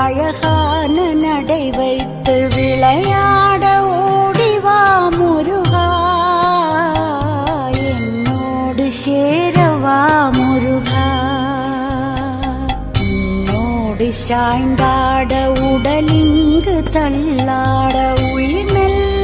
அழகான நடை வைத்து விளையாட ஓடிவா முருகா, என்னோடு சேரவா முருகா. உன்னோடு சாய்ந்தாட உடலிங்கு தள்ளாட உயிர் மெல்ல